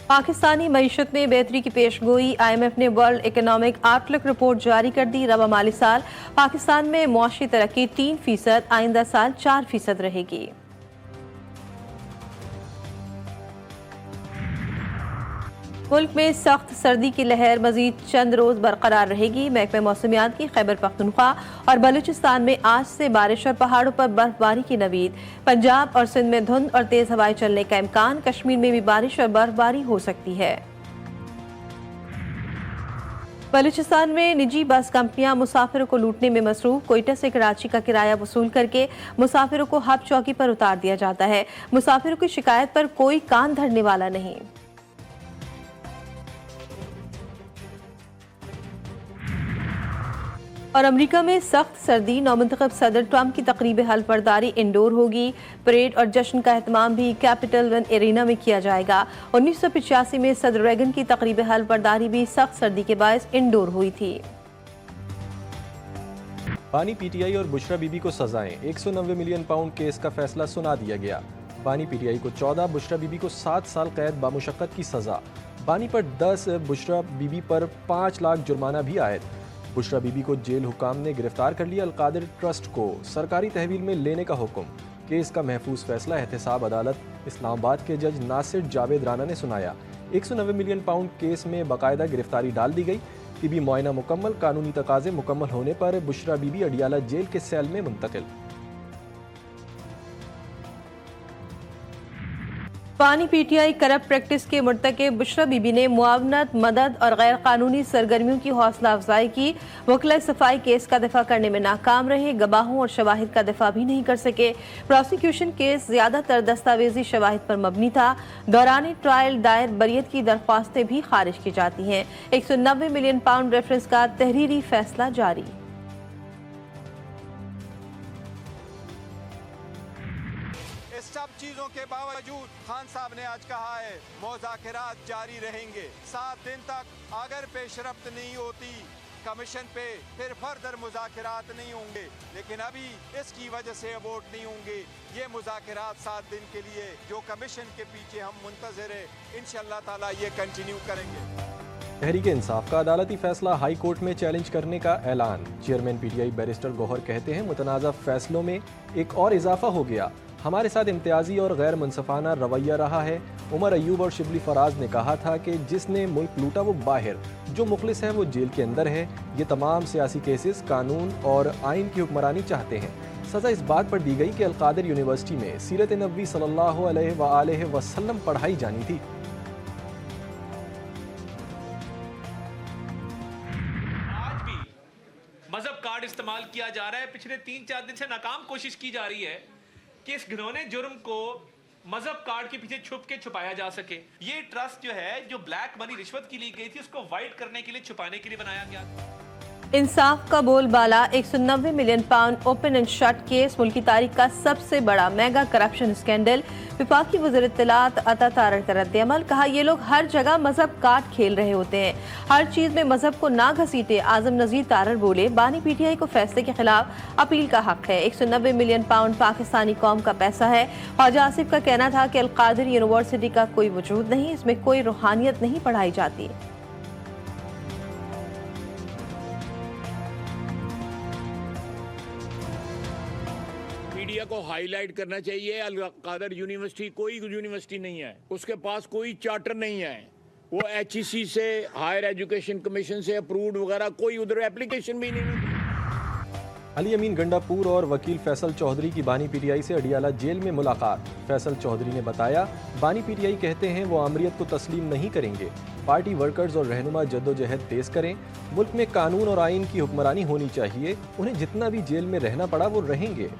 पाकिस्तानी मईशत में बेहतरी की पेशगोई। IMF ने वर्ल्ड इकोनॉमिक आउटलुक रिपोर्ट जारी कर दी। रवा माली साल पाकिस्तान में मुआशी तरक्की 3%, आइंदा साल 4% रहेगी। मुल्क में सख्त सर्दी की लहर मजीद चंद रोज बरकरार रहेगी। महकमे मौसमियात की खैबर पख्तूनख्वा और बलूचिस्तान में आज से बारिश और पहाड़ों पर बर्फबारी की नवीद। पंजाब और सिंध में धुंध और तेज हवाएं चलने का इम्कान। कश्मीर में भी बारिश और बर्फबारी हो सकती है। बलूचिस्तान में निजी बस कंपनियां मुसाफिरों को लूटने में मसरूफ। कोयटा से कराची का किराया वसूल करके मुसाफिरों को हब चौकी पर उतार दिया जाता है। मुसाफिरों की शिकायत पर कोई कान धरने वाला नहीं। और अमेरिका में सख्त सर्दी। नौमुंतखब सदर ट्रंप की तकरीब हल्फबरदारी इंडोर होगी। परेड और जश्न का एहतमाम भी कैपिटल वन एरिना में किया जाएगा। 1985 में सदर रेगन की तकरीब हल्फबरदारी भी सख्त सर्दी के बायस इंडोर हुई थी। बानी PTI और बुशरा बीबी को सजाएं। 190 मिलियन पाउंड केस का फैसला सुना दिया गया। बानी PTI को 14, बुशरा बीबी को 7 साल कैद बामुशक्कत की सजा। बानी पर 10, बुशरा बीबी पर 5 लाख जुर्माना भी आयद। बुशरा बीबी को जेल हुकाम ने गिरफ्तार कर लिया। अलकादिर ट्रस्ट को सरकारी तहवील में लेने का हुक्म। केस का महफूज फैसला एहतसाब अदालत इस्लामाबाद के जज नासिर जावेद राना ने सुनाया। 190 मिलियन पाउंड केस में बाकायदा गिरफ्तारी डाल दी गई। तिबी मुआयना मुकम्मल। कानूनी तकाजे मुकम्मल होने पर बुशरा बीबी अडियाला जेल के सेल में मुंतकिल। बानी PTI करप्ट प्रैक्टिस के मुर्तकिब बुशरा बीबी ने मुआवनत, मदद और गैर कानूनी सरगर्मियों की हौसला अफजाई की। वकील सफाई केस का दिफा करने में नाकाम रहे। गवाहों और शवाहिद का दिफा भी नहीं कर सके। प्रोसिक्यूशन केस ज्यादातर दस्तावेजी शवाहिद पर मबनी था। दौरान ट्रायल दायर बरियत की दरख्वास्तें भी खारिज की जाती हैं। 190 मिलियन पाउंड रेफरेंस का तहरीरी फैसला जारी। सब चीजों के बावजूद खान साहब ने आज कहा है मुज़ाकरात जारी रहेंगे 7 दिन तक। अगर पेशरफ्त नहीं होती कमीशन पे फिर फर्दर मुज़ाकरात नहीं होंगे। लेकिन अभी इसकी वजह से वोट नहीं होंगे। ये मुज़ाकरात 7 दिन के लिए जो कमीशन के पीछे हम मुंतज़िर है, इंशाअल्लाह ताला ये कंटिन्यू करेंगे। तहरीक इंसाफ का अदालती फैसला हाई कोर्ट में चैलेंज करने का ऐलान। चेयरमैन PTI बैरिस्टर गौहर कहते हैं मुतनाज़ा फैसलों में एक और इजाफा हो गया। हमारे साथ इम्तियाजी और गैर मुनसफाना रवैया रहा है। उमर अयूब और शिबली फराज ने कहा था कि जिसने मुल्क लूटा वो बाहर, जो मुखलिस है वो जेल के अंदर है। ये तमाम सियासी केसेस कानून और आइन की हुक्मरानी चाहते हैं। सज़ा इस बात पर दी गई कि अलकादिर यूनिवर्सिटी में सीरत नबी सल्लल्लाहु अलैहि वसल्लम पढ़ाई जानी थी। आज भी मजहब कार्ड इस्तेमाल किया जा रहा है। पिछले 3-4 दिन से नाकाम कोशिश की जा रही है कि इस घिनौने जुर्म को मजहब कार्ड के पीछे छुप के छुपाया जा सके। ये ट्रस्ट जो है, जो ब्लैक मनी रिश्वत की ली गई थी, उसको वाइट करने के लिए, छुपाने के लिए बनाया गया। इंसाफ का बोलबाला। 190 million pound open and shut case मुल्क की तारीख का सबसे बड़ा मेगा करप्शन स्कैंडल। विफाकी वज़ीर इत्तलात अता तारड़ का रद्द-ए-अमल। कहा ये लोग हर जगह मजहब कार्ड खेल रहे होते हैं, हर चीज में मजहब को ना घसीटे। आजम नजीर तारड़ बोले बानी PTI को फैसले के खिलाफ अपील का हक है। 190 मिलियन पाउंड पाकिस्तानी कौम का पैसा है। ख्वाजा आसिफ का कहना था कि अलकादिर यूनिवर्सिटी का कोई वजूद नहीं, इसमें कोई रूहानियत नहीं पढ़ाई जाती। मीडिया को हाईलाइट करना चाहिए। अलकादिर यूनिवर्सिटी कोई यूनिवर्सिटी नहीं है, उसके पास कोई चार्टर नहीं है। वो HEC से, हायर एजुकेशन कमीशन से अप्रूव्ड वगैरह कोई उधर एप्लीकेशन भी नहीं। अली अमीन गंडापुर और वकील फैसल चौधरी की बानी PTI से अडियाला जेल में मुलाकात। फैसल चौधरी ने बताया बानी PTI कहते हैं वो आमरीत को तस्लीम नहीं करेंगे। पार्टी वर्कर्स और रहनुमा जद्दोजहद तेज करें। मुल्क में कानून और आइन की हुक्मरानी होनी चाहिए। उन्हें जितना भी जेल में रहना पड़ा वो रहेंगे।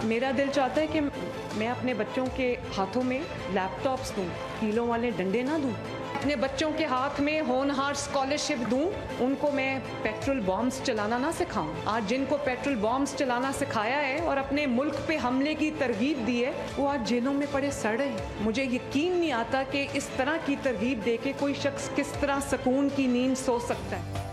मेरा दिल चाहता है कि मैं अपने बच्चों के हाथों में लैपटॉप्स दूं, कीलों वाले डंडे ना दूं। अपने बच्चों के हाथ में होनहार स्कॉलरशिप दूं, उनको मैं पेट्रोल बॉम्ब्स चलाना ना सिखाऊं। आज जिनको पेट्रोल बॉम्ब्स चलाना सिखाया है और अपने मुल्क पे हमले की तरगीब दी है, वो आज जेलों में पड़े सड़ रहे हैं। मुझे यकीन नहीं आता कि इस तरह की तरगीब दे के कोई शख्स किस तरह सुकून की नींद सो सकता है।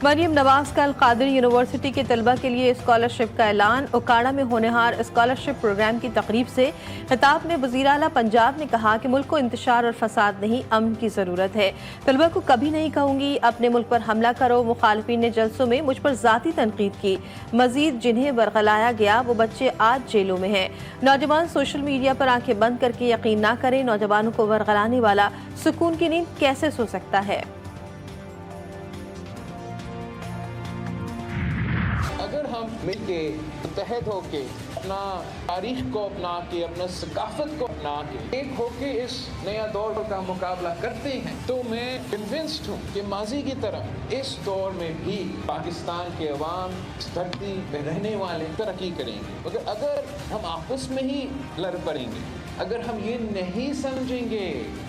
मरियम नवाज का अल-कादिर यूनिवर्सिटी के तलबा के लिए स्कॉलरशिप का ऐलान। उकाड़ा में होनेहार स्कॉलरशिप प्रोग्राम की तकरीब से खिताब में वज़ीर आला पंजाब ने कहा कि मुल्क को इंतशार और फसाद नहीं, अमन की ज़रूरत है। तलबा को कभी नहीं कहूँगी अपने मुल्क पर हमला करो। मुखालिफिन ने जलसों में मुझ पर ज़ाती तनकीद की। मजीद जिन्हें बरगलाया गया वो बच्चे आज जेलों में हैं। नौजवान सोशल मीडिया पर आंखें बंद करके यकीन ना करें। नौजवानों को बरगलाने वाला सुकून की नींद कैसे सो सकता है। अगर हम मिलके मुत्तहद होके अपना तारीख को अपना के अपना सकाफत को अपना के एक होके इस नया दौर का मुकाबला करते हैं तो मैं कन्विंस्ड हूँ कि माजी की तरह इस दौर में भी पाकिस्तान के अवाम इस धरती में रहने वाले तरक्की करेंगे। मगर अगर हम आपस में ही लड़ पड़ेंगे, अगर हम ये नहीं समझेंगे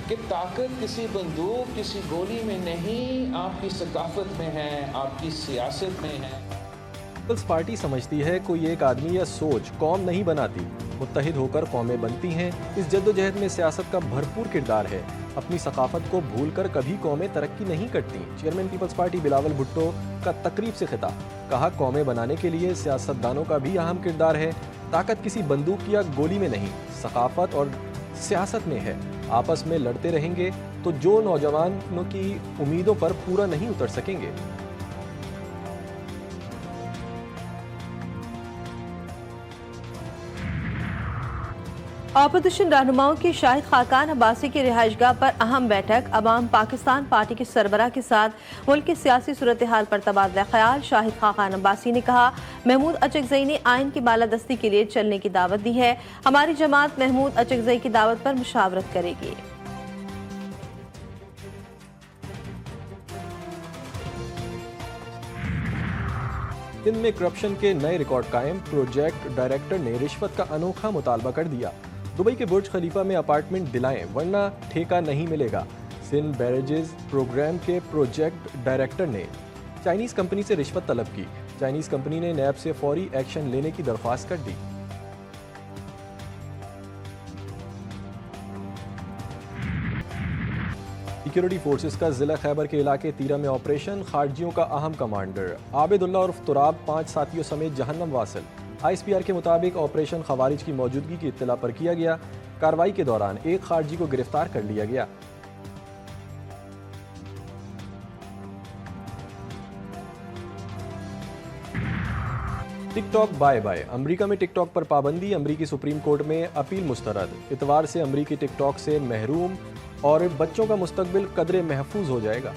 कि ताकत किसी बंदूक किसी गोली में नहीं, आपकी सकाफत में है, आपकी सियासत में है। पीपल्स पार्टी समझती है कोई एक आदमी या सोच कौम नहीं बनाती, मुत्तहिद होकर कौमें बनती हैं। इस जद्दोजहद में सियासत का भरपूर किरदार है। अपनी सकाफत को भूलकर कभी कौमें तरक्की नहीं करती। Chairman people's party Bilawal Bhutto का तकरीब से खिताब। कहा कौमें बनाने के लिए सियासतदानों का भी अहम किरदार है। ताकत किसी बंदूक या गोली में नहीं, सकाफत और सियासत में है। आपस में लड़ते रहेंगे तो जो नौजवानों की उम्मीदों पर पूरा नहीं उतर सकेंगे। ऑपोजिशन रहनुमाओं की शाहिद खाकान अब्बासी की रिहाइशगाह पर अहम बैठक। अवाम पाकिस्तान पार्टी के सरबराह के साथ मुल्क की सियासी सूरत हाल पर तबादला ख्याल। शाहिद खाकान अब्बासी ने कहा महमूद अचकजई ने आइन की बालादस्ती के लिए चलने की दावत दी है। हमारी जमात महमूद अचकजई की दावत पर मुशावरत करेगी। दिन में करप्शन के नए रिकॉर्ड कायम। प्रोजेक्ट डायरेक्टर ने रिश्वत का अनोखा मुतालबा कर दिया। दुबई के बुर्ज खलीफा में अपार्टमेंट दिलाएं वरना ठेका नहीं मिलेगा। सिंध बैरेजेस प्रोग्राम के प्रोजेक्ट डायरेक्टर ने चाइनीज कंपनी से रिश्वत तलब की। चाइनीज कंपनी ने नैब से फौरी एक्शन लेने की दरख्वास्त कर दी। सिक्योरिटी फोर्सेस का जिला खैबर के इलाके तीरा में ऑपरेशन। खारजियों का अहम कमांडर आबिदुल्ला उर्फ तुराब 5 साथियों समेत जहन्नम वासिल। ISPR के मुताबिक ऑपरेशन खवारिज की मौजूदगी की इत्तला पर किया गया। कार्रवाई के दौरान एक खारजी को गिरफ्तार कर लिया गया। TikTok bye bye. अमरीका में टिकटॉक पर पाबंदी। अमरीकी सुप्रीम कोर्ट में अपील मुस्तरद। इतवार से अमरीकी टिकटॉक से महरूम और बच्चों का मुस्तकबिल कदरे महफूज हो जाएगा।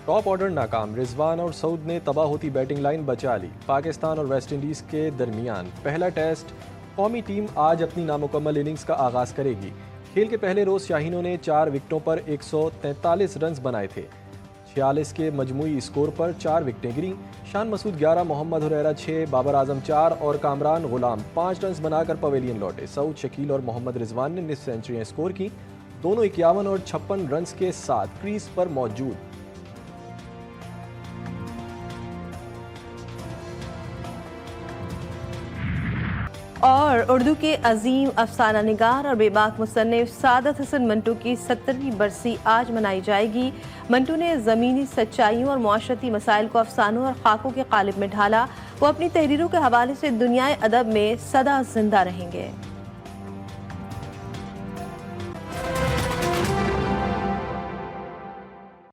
टॉप ऑर्डर नाकाम। रिजवान और सऊद ने तबाह होती बैटिंग लाइन बचा ली। पाकिस्तान और वेस्ट इंडीज के दरमियान पहला टेस्ट। कौमी टीम आज अपनी नामुकम्मल इनिंग्स का आगाज करेगी। खेल के पहले रोज शाहीनों ने 4 विकेटों पर 143 रन बनाए थे। 46 के मजमूई स्कोर पर 4 विकेटें गिरी। शान मसूद 11, मोहम्मद हुरैरा 6, बाबर आजम 4 और कामरान गुलाम 5 रन बनाकर पवेलियन लौटे। सऊद, शकील और मोहम्मद रिजवान ने निस्फ सेंचुरियां स्कोर की। दोनों 51 और 56 रन के साथ क्रीज पर मौजूद। और उर्दू के अजीम अफसाना निगार और बेबाक मुसन्निफ सादत हसन मंटू की 70वीं बरसी आज मनाई जाएगी। मंटू ने ज़मीनी सच्चाइयों और मुआशरती मसाइल को अफसानों और खाकों के कालिब में ढाला। वो अपनी तहरीरों के हवाले से दुनियाए अदब में सदा जिंदा रहेंगे।